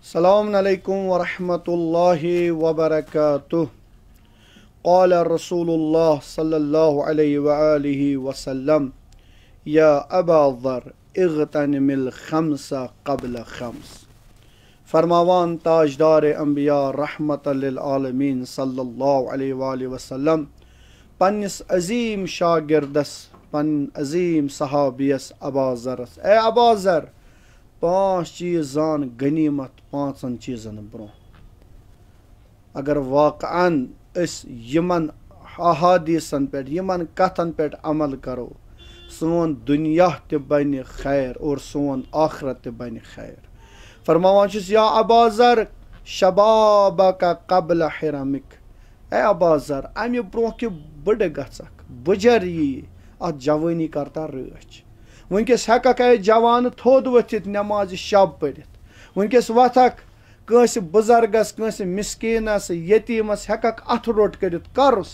अस्सलामु अलैकुम व रहमतुल्लाहि व बरकातुह। क़ाल रसूलुल्लाह सल्लल्लाहु अलैहि व आलिहि वसल्लम या अबा ज़र इग़तनिमिल खम्स क़ब्ल खम्स। फरमावान ताजदार अंबिया रहमतल लिल आलमीन सल्लल्लाहु अलैहि व आलिहि वसल्लम पन्निस अजीम शागिर्दस पन अजीम सहाबियस अबा ज़रस, ए अबा ज़र, 5 चीज़ जान गनीमत 5 चीज़न ब्रोह। अगर वाक़अन यमन अहादीसन पे यमन कथन पे अमल करो, सोन दुनिया ते बन खैर और सोन आखरत ते बन खैर। फरमावान छुस या अबा ज़र शबाबका क़ब्ल हिरमिक, ए अबा ज़र, अमि ब्रोह कि बड़ गछक बुजर यी अत जवानी करता रच। वनकस हेकक जवान थोद वथित नमाज शब पढ़ित, वनकस वथक कंस बुजुर्गस कंस मिस्कीनस यतीमस हेकक अथ रोट करित करस,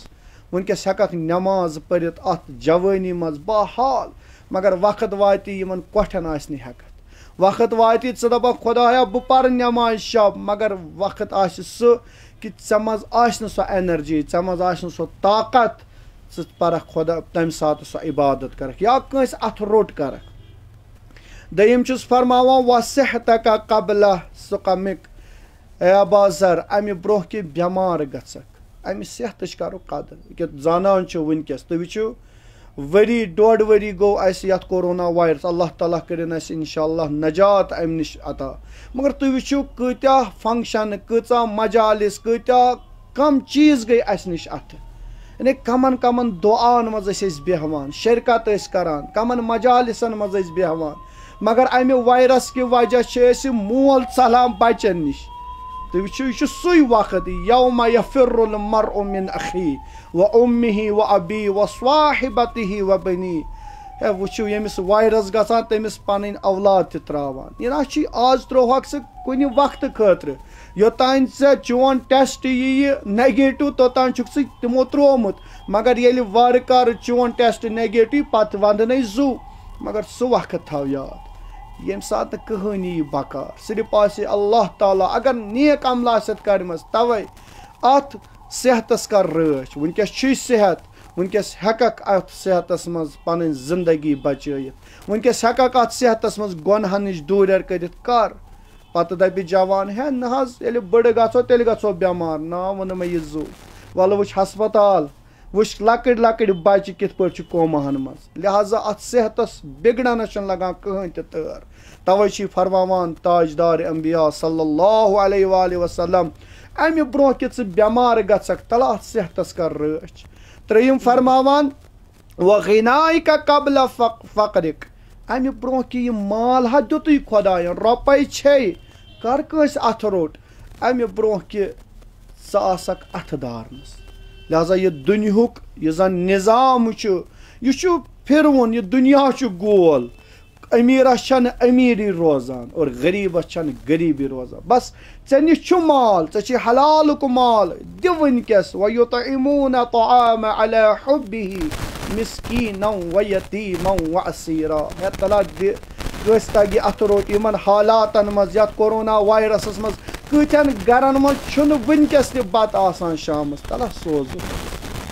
वनकस हेकक नमाज पढ़ित अत जवानी मज बहाल। मगर वक्त वाति यमन कोठन आसनि हेकत, वक्त वाति च दपक खुदाया बह पर नमाज शब, मगर वक्त आस सह कि चे मज आस सो एनर्जी, चे मज आस सो ताकत, पर खुदा तम सात सो इबादत कर या कंस अथ रोट कर। दयिम छुस फरमावान वसहतक क़ब्ल सुक़मिक, ए अबा ज़र, अमि ब्रोह कि बेमार गछक अमि सेहत करो कदर। जानान वनकस तुम वो वरी 1.5 वरी गो यथ कोरोना वायरस, अल्लाह ताला करिन इंशाअल्लाह नजात अम निश अता। मगर तुम वो कत्या फंक्शन कचा मजालिस कत्या कम चीज़ गई अस निश अत, यानी कमन कमन दुआन मज बेहवान, शरकत करान, कमन मजालिसन मज बेहवान। मगर अमि वायरस कि वजह मोल चलान बचन निश। तो यह सुई वक्त यौम यफिरुल मर्उ मिन अखी व उम्मिही व अबी व स्वाहिबतिही व बनी। है वो यमिस वायरस गसान तमिस पन औलाद त त्रावान। यह आज त्रोहक से कुन वक्त खतर, योतान से चोन टेस्ट यी नेगेटिव तोतान तमो त्रोमुत, मगर ये वार कर चोन टेस्ट नेगेटिव पत वंदन जू। मगर सह वक्त थव याद ये सात कहानी बकार, सिर्फ आसे अल्लाह ताला अगर नेक अमल कर्म तवे अत सेहतस कर रच। वनकस सेहत, वनकस हेकक अत सेहतस मज पन जिंदगी बचयित, वनकस हेकक अत सेहतस मज गुनहन नश दूर कर पत दपि जवान है न बड़ गो तेल गो बेमार ना वन मे यह जू। वल वुच हस्पताल, वुच लकड़ लकड़ बच्चे कित पे कोमाहन मज, लिहाजा अत सेहतस बिगड़न लगान कहन तर। तवे फरमावान ताजदार अंबिया सल्लल्लाहु अलैहि वसल्लम अमि ब्रोह कि बेमार गछक तला अत सेहतस कर रच। त्रेयम फरमावान व गिनाइक क़ब्ल फ़क़रिक, अमि ब्रोह कि माल हा दुतु खुदायन रुपये छे कर कंस अथ रोट, अमि ब्रोह कि स आसक अथ दारनस। लिहाजा यह दुनियुक यह जन निज़ाम यह फिरवन, यह दुनिया गोल, अमीरस अमीरी रोजान और गरीबस गरीबी रोजान। बस ऐ निश माल, ऐ हलालुक माल दि वनकस व युतइमून तआम अला हुब्बिही मिस्कीनन व यतीमन व असीरा। हे तला गस तगि अथ रोट यमन हालातन मज यथ कोरोना वायरस मज कतन गरन मज वनकस त बत आसान शामस तला सोजु।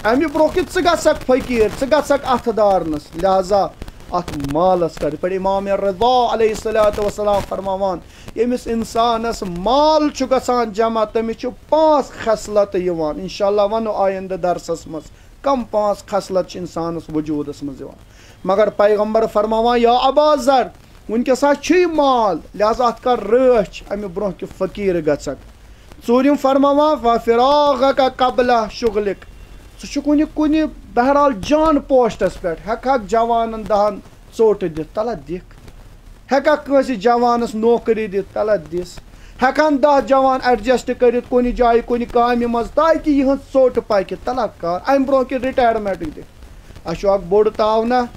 अमि ब्रोह कि गछक फकीर, गछक अथ दारनस। लिहाजा अत मालस कर पे इमाम रज़ा अलैहिस्सलातु वस्सलाम फरमावान यमिस इंसानस माल गसान जमा तमिस 5 खसलत यवान। इंशाअल्लाह वनो आयंद दरसस मज कम 5 खसलत इंसानस वजूदस मज यवान। मगर पैगंबर फरमावान या अबा ज़र, वनकस माल, लिहाजा अत कर रच अमि ब्रोह कि फकीर गछक। ूरम फरमावान व फिराग़क क़ब्ल शुग़लिक, कुन कुन बहरहाल जान पोस्टस पे हेकक जवान 10 चोट दित तला दिख, हेकक कंस जवानस नौकरी दित तला दिस, हेकन 10 जवान एडजस्ट करित कुन जाय कुन काम मज ताकि यह चोट पक तला कर अम ब्रोह कि रिटायरमेंट दि। अख बोड़ तावना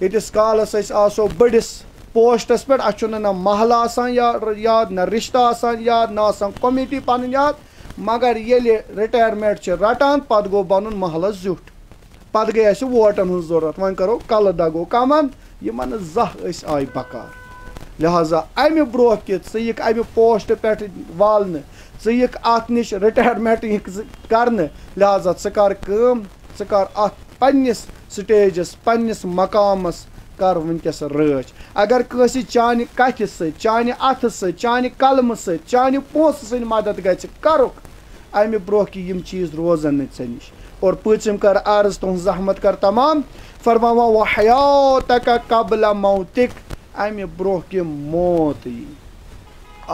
यस कालस आसो बड़िस पोस्टस पे ना महल आसान याद न रिश्ता आसान याद ना कमिटी पन याद, मगर ये रिटायरमेंट रटान पत गो बन महल जुट, पत गई वोटन हज जरूरत, वन करो कल दगो कमन यमन जह आय बकार। लिहाजा अमि ब्रोह कि षिक अमि पोस्ट पे वालने षिक अत निश रिटायरमेंट करने लिहाजा कर अत पन्निस स्टेजस पन्निस मकामस कर वनकस रच अगर कंसी चान कथ चान अथ चान कलम चान पोस सन मदद गि करुक अमि ब्रोह कि यम चीज रोजन न ऐ निश और पचम कर अर्ज तुहज जहमत कर तमाम फरमावा व हयातक कबल मौतिक अमि ब्रोह कि मौत यी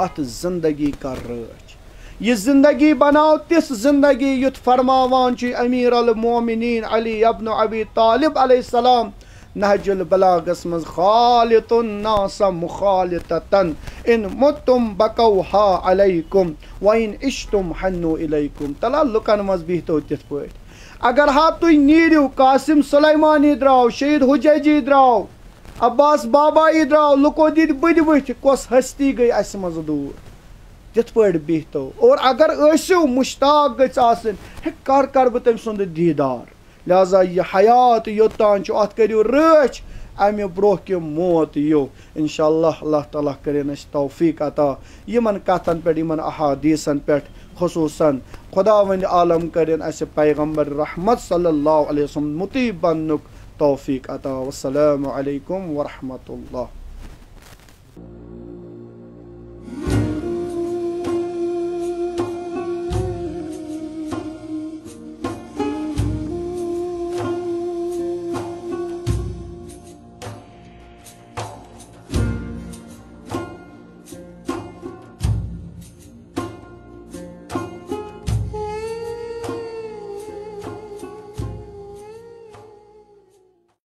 अत जिंदगी कर रच यह जिंदगी बनाओ तिस जिंदगी युत फरमावान अमीर अल मोमिनीन अली इब्न अबी तालिब अलैहिस्सलाम नहजुल बलागस मज खालितुन नास मुखालिततन इन मुतुम बकौहा अलैकुम व इन इश्तुम हन्नु इलैकुम तला लुकन मज बिहतो तिथ पट अगर हा तुई नीरियो कासिम सुलेमानी द्राव शहीद हुजैजी द्राव अब्बास बाबाई द्राव लुको दिद बद वथ कस हस्ती गई अस मज दूर तिथ पट बिहतो और अगर ऐसो मुश्ताक गि कर बह तम सुंद दीदार लिहाजा यह हयात योतान अत करियो रच अमि ब्रोह कि मौत यो इंशाअल्लाह अल्लाह ताला करेन तौफीक अता यमन कथन पे यमन अहादीसन पे खुसूसन खुदावंद आलम करेन अस पैगंबर रहमत सल्लल्लाहु अलैहि वसल्लम मुती बननुक तौफीक अता वस्सलामु अलैकुम व रहमतुल्लाह।